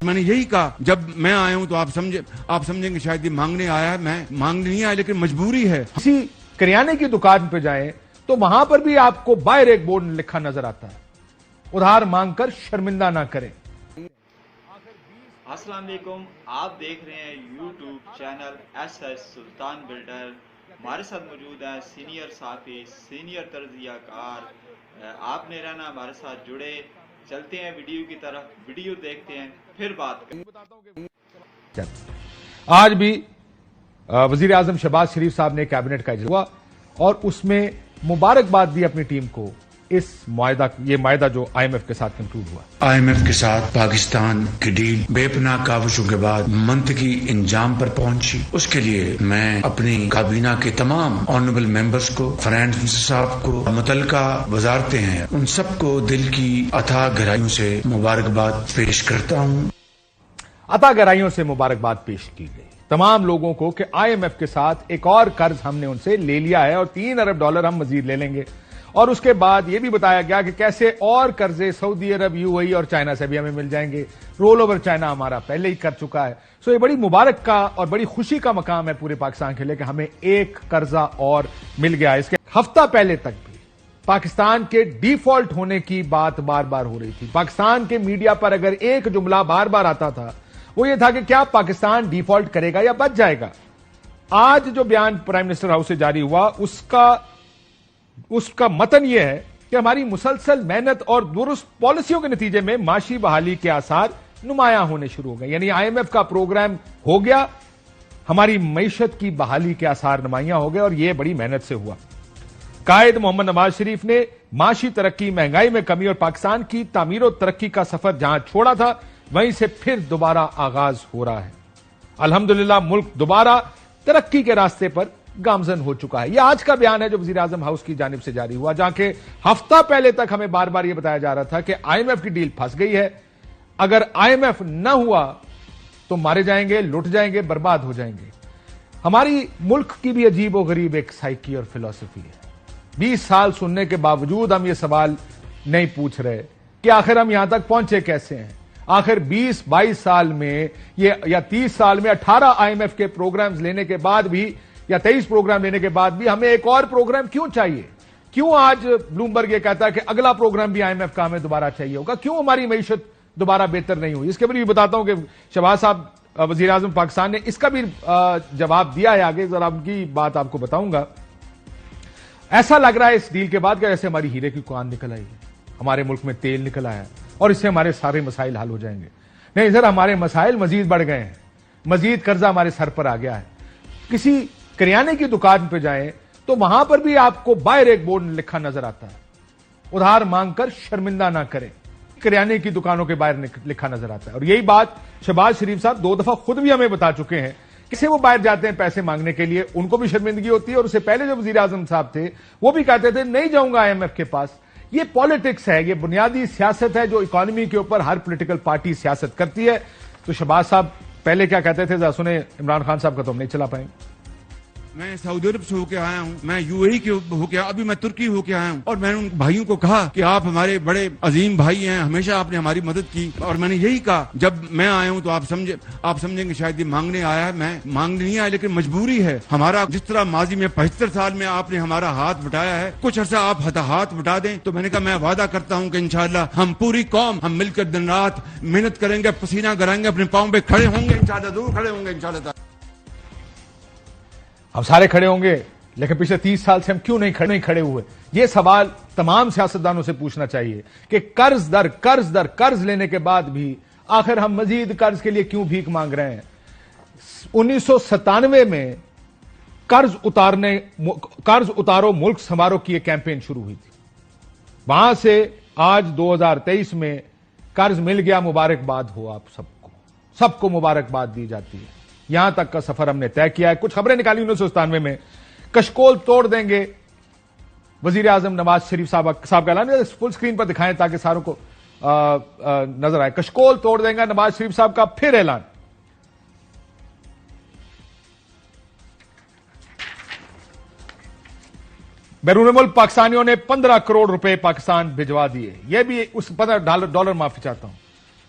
میں نے یہی کہا جب میں آیا ہوں تو آپ سمجھیں گے شاید یہ مانگنے آیا ہے. میں مانگنے نہیں آیا لیکن مجبوری ہے. کسی کریانے کی دکان پہ جائیں تو وہاں پر بھی آپ کو باہر ایک بورڈ لکھا نظر آتا ہے, ادھار مانگ کر شرمندہ نہ کریں. السلام علیکم, آپ دیکھ رہے ہیں یوٹیوب چینل ایس ایس سلطان بلڈر. ہمارے ساتھ موجود ہیں سینئر صحافی, سینئر تجزیہ کار. آپ نے رہنا ہمارے ساتھ جڑے. چلتے ہیں ویڈیو کی طرف, ویڈیو دیکھتے ہیں پھر بات کریں. آج بھی وزیر اعظم شہباز شریف صاحب نے کابینٹ کا اجلاس ہوا اور اس میں مبارکباد دی اپنی ٹیم کو اس یہ معاہدہ جو آئی ایم ایف کے ساتھ کنکلوڈ ہوا. آئی ایم ایف کے ساتھ پاکستان کی ڈیل بے پناہ کاوشوں کے بعد منطقی انجام پر پہنچی. اس کے لیے میں اپنی کابینہ کے تمام آنریبل ممبرز کو, فائنانس منسٹر صاحب کو, متعلقہ وزارتیں ہیں, ان سب کو دل کی عطا گہرائیوں سے مبارکباد پیش کرتا ہوں. عطا گہرائیوں سے مبارکباد پیش کی گئی تمام لوگوں کو کہ آئی ایم ایف کے ساتھ ایک اور قرض ہم نے ان سے لے لیا ہے اور $3 ارب ہم مزید لے لیں گے. اور اس کے بعد یہ بھی بتایا گیا کہ کیسے اور قرضے سعودی عرب, یو اے ای اور چائنا سے بھی ہمیں مل جائیں گے. رول اوور چائنا ہمارا پہلے ہی کر چکا ہے. سو یہ بڑی مبارک کا اور بڑی خوشی کا مقام ہے پورے پاکستان کے لیے کہ ہمیں ایک قرضہ اور مل گیا. اس کے ہفتہ پہلے تک بھی پاکستان کے ڈیفالٹ ہونے کی بات بار بار ہو رہی تھی. پاکستان کے میڈیا پر اگر ایک جملہ بار بار آتا تھا وہ یہ تھا کہ کیا پاکستان ڈیفالٹ کرے گا یا بچ جائے گا. آج جو بیان پرائم منسٹر ہاؤس سے جاری ہوا اس کا متن یہ ہے کہ ہماری مسلسل محنت اور درست پالیسیوں کے نتیجے میں معاشی بحالی کے آثار نمایاں ہونے شروع ہو گئے. یعنی آئی ایم ایف کا پروگرام ہو گیا, ہماری معیشت کی بحالی کے آثار نمایاں ہو گئے اور یہ بڑی محنت سے ہوا. قائد محمد نواز شریف نے معاشی ترقی, مہنگائی میں کمی اور پاکستان کی تعمیر و ترقی کا سفر جہاں چھوڑا تھا وہیں سے پھر دوبارہ آغاز ہو رہا ہے. الحمدللہ ملک دوبارہ ترقی کے راستے پر گامزن ہو چکا ہے. یہ آج کا بیان ہے جو وزیر اعظم ہاؤس کی جانب سے جاری ہوا, جہاں کہ ہفتہ پہلے تک ہمیں بار بار یہ بتایا جا رہا تھا کہ آئی ایم ایف کی ڈیل پھنس گئی ہے, اگر آئی ایم ایف نہ ہوا تو مارے جائیں گے, لٹ جائیں گے, برباد ہو جائیں گے. ہماری ملک کی بھی عجیب و غریب ایک سائیکی اور فلسفی ہے. 20 سال سننے کے باوجود ہم یہ سوال نہیں پوچھ رہے کہ آخر ہم یہاں تک پہنچے کیسے ہیں. آخر 20-22 سال میں یا 30 سال میں 18 آئی ایم ایف کے پروگرامز لینے کے بعد بھی یا 23 پروگرام لینے کے بعد بھی ہمیں ایک اور پروگرام کیوں چاہیے؟ کیوں آج بلومبرگ یہ کہتا ہے کہ اگلا پروگرام بھی آئی ایم ایف کا ہمیں دوبارہ چاہیے ہوگا؟ کیوں ہماری معیشت دوبارہ بہتر نہیں ہوئی؟ اس کے بارے میں بتاتا ہوں کہ شہباز صاحب وزیر اعظم پاکستان نے اس کا بھی جواب دیا ہے. آگے ذرا ان کی بات آپ کو بتاؤں گا. ایسا لگ رہا ہے اس ڈیل کے بعد کہ جیسے ہماری ہیرے کی کان نکل آئی ہے, ہمارے ملک میں تیل نکل آیا ہے اور اس سے ہمارے سارے مسائل حل ہو جائیں گے. نہیں سر, ہمارے مسائل مزید بڑھ گئے ہیں, مزید قرضہ ہمارے سر پر آ گیا ہے. کسی کریانے کی دکان پہ جائیں تو وہاں پر بھی آپ کو باہر ایک بورڈ لکھا نظر آتا ہے, ادھار مانگ کر شرمندہ نہ کریں. کریانے کی دکانوں کے باہر لکھا نظر آتا ہے. اور یہی بات شہباز شریف صاحب 2 دفعہ خود بھی ہمیں بتا چکے ہیں. کسے وہ باہر جاتے ہیں پیسے مانگنے کے لیے, ان کو بھی شرمندگی ہوتی ہے. اور اس سے پہلے جو وزیر اعظم صاحب تھے وہ بھی کہتے تھے نہیں جاؤں گا آئی ایم ایف کے پاس. یہ پالیٹکس ہے, یہ بنیادی سیاست ہے جو اکانومی کے اوپر ہر پولیٹیکل پارٹی سیاست کرتی ہے. تو شہباز صاحب پہلے کیا کہتے تھے ذرا سنیں, عمران خان صاحب کا تو ہم نہیں چلا پائیں. میں سعودی عرب سے ہو کے آیا ہوں, میں یو اے ای کے ہو کے, ابھی میں ترکی ہو کے آیا ہوں, اور میں نے ان بھائیوں کو کہا کہ آپ ہمارے بڑے عظیم بھائی ہیں, ہمیشہ آپ نے ہماری مدد کی. اور میں نے یہی کہا جب میں آیا ہوں تو آپ سمجھیں گے شاید یہ مانگنے آیا ہے. میں مانگنے نہیں آیا لیکن مجبوری ہے. ہمارا جس طرح ماضی میں 75 سال میں آپ نے ہمارا ہاتھ بٹایا ہے, کچھ عرصہ آپ ہاتھ بٹا دیں. تو میں نے کہا میں وعدہ کرتا ہوں کہ انشاءاللہ ہم پوری قوم ہم مل کر دن رات محنت کریں گے, پسینہ گرائیں گے, اپنے پاؤں پہ کھڑے ہوں گے, انشاءاللہ ضرور کھڑے ہوں گے انشاءاللہ. ہم سارے کھڑے ہوں گے لیکن پچھلے 30 سال سے ہم کیوں نہیں کھڑے ہوئے؟ یہ سوال تمام سیاستدانوں سے پوچھنا چاہیے کہ قرض در قرض لینے کے بعد بھی آخر ہم مزید قرض کے لیے کیوں بھیک مانگ رہے ہیں؟ 1997 میں قرض اتارو ملک سنوارو کی ایک کیمپین شروع ہوئی تھی. وہاں سے آج 2023 میں قرض مل گیا, مبارکباد ہو آپ سب کو مبارکباد دی جاتی ہے. یہاں تک کا سفر ہم نے طے کیا ہے. کچھ خبریں نکالی 1997 میں, کشکول توڑ دیں گے وزیر اعظم نواز شریف صاحب کا اعلان. فل سکرین پر دکھائیں تاکہ ساروں کو نظر آئے. کشکول توڑ دیں گا نواز شریف صاحب کا پھر اعلان. بیرون ملک پاکستانیوں نے $15 کروڑ پاکستان بھجوا دیے. یہ بھی اس $15 معافی چاہتا ہوں.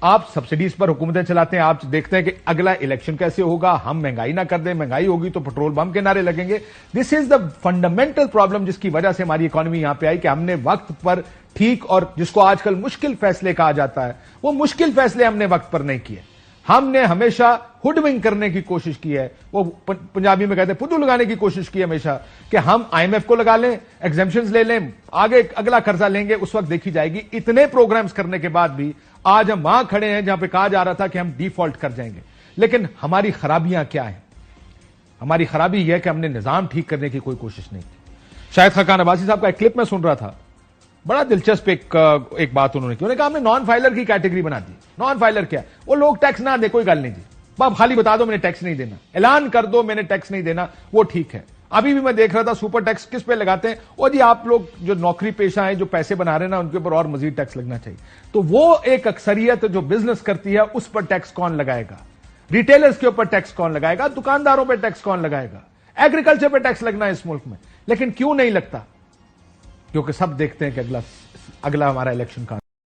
آپ سبسڈیز پر حکومتیں چلاتے ہیں, آپ دیکھتے ہیں کہ اگلا الیکشن کیسے ہوگا, ہم مہنگائی نہ کر دیں, مہنگائی ہوگی تو پٹرول بم کے نعرے لگیں گے. دس از دا فنڈامنٹل پرابلم جس کی وجہ سے ہماری اکانومی یہاں پہ آئی کہ ہم نے وقت پر ٹھیک, اور جس کو آج کل مشکل فیصلے کہا جاتا ہے, وہ مشکل فیصلے ہم نے وقت پر نہیں کیے. ہم نے ہمیشہ ہوڈونگ کرنے کی کوشش کی ہے, وہ پنجابی میں کہتے ہیں پدو لگانے کی کوشش کی ہمیشہ, کہ ہم آئی ایم ایف کو لگا لیں, ایگزمپشنز لے لیں, آگے اگلا قرضہ لیں گے, اس وقت دیکھی جائے گی. اتنے پروگرامز کرنے کے بعد بھی آج ہم وہاں کھڑے ہیں جہاں پہ کہا جا رہا تھا کہ ہم ڈیفالٹ کر جائیں گے. لیکن ہماری خرابیاں کیا ہیں؟ ہماری خرابی یہ ہے کہ ہم نے نظام ٹھیک کرنے کی کوئی کوشش نہیں کی. شاہد خاقان عباسی صاحب کا ایک کلپ میں سن رہا تھا, بڑا دلچسپ ایک بات انہوں نے کی. انہوں نے کہا ہم نے نان فائلر کی کیٹیگری بنا دی. نان فائلر کیا؟ وہ لوگ ٹیکس نہ دے, کوئی گل نہیں جی, آپ خالی بتا دو میں نے ٹیکس نہیں دینا, اعلان کر دو میں نے ٹیکس نہیں دینا, وہ ٹھیک ہے. ابھی بھی میں دیکھ رہا تھا سپر ٹیکس کس پہ لگاتے ہیں, اور جی آپ لوگ جو نوکری پیشہ ہیں جو پیسے بنا رہے ہیں نا ان کے اوپر اور مزید ٹیکس لگنا چاہیے. تو وہ ایک اکثریت جو بزنس کرتی ہے اس پر ٹیکس کون لگائے گا؟ ریٹیلرز کے اوپر ٹیکس کون لگائے گا؟ دکانداروں پہ ٹیکس کون لگائے گا؟ ایگریکلچر پہ ٹیکس لگنا ہے اس ملک میں. لیکن کیوں نہیں لگتا؟ کیونکہ سب دیکھتے ہیں کہ اگلا ہمارا الیکشن کہاں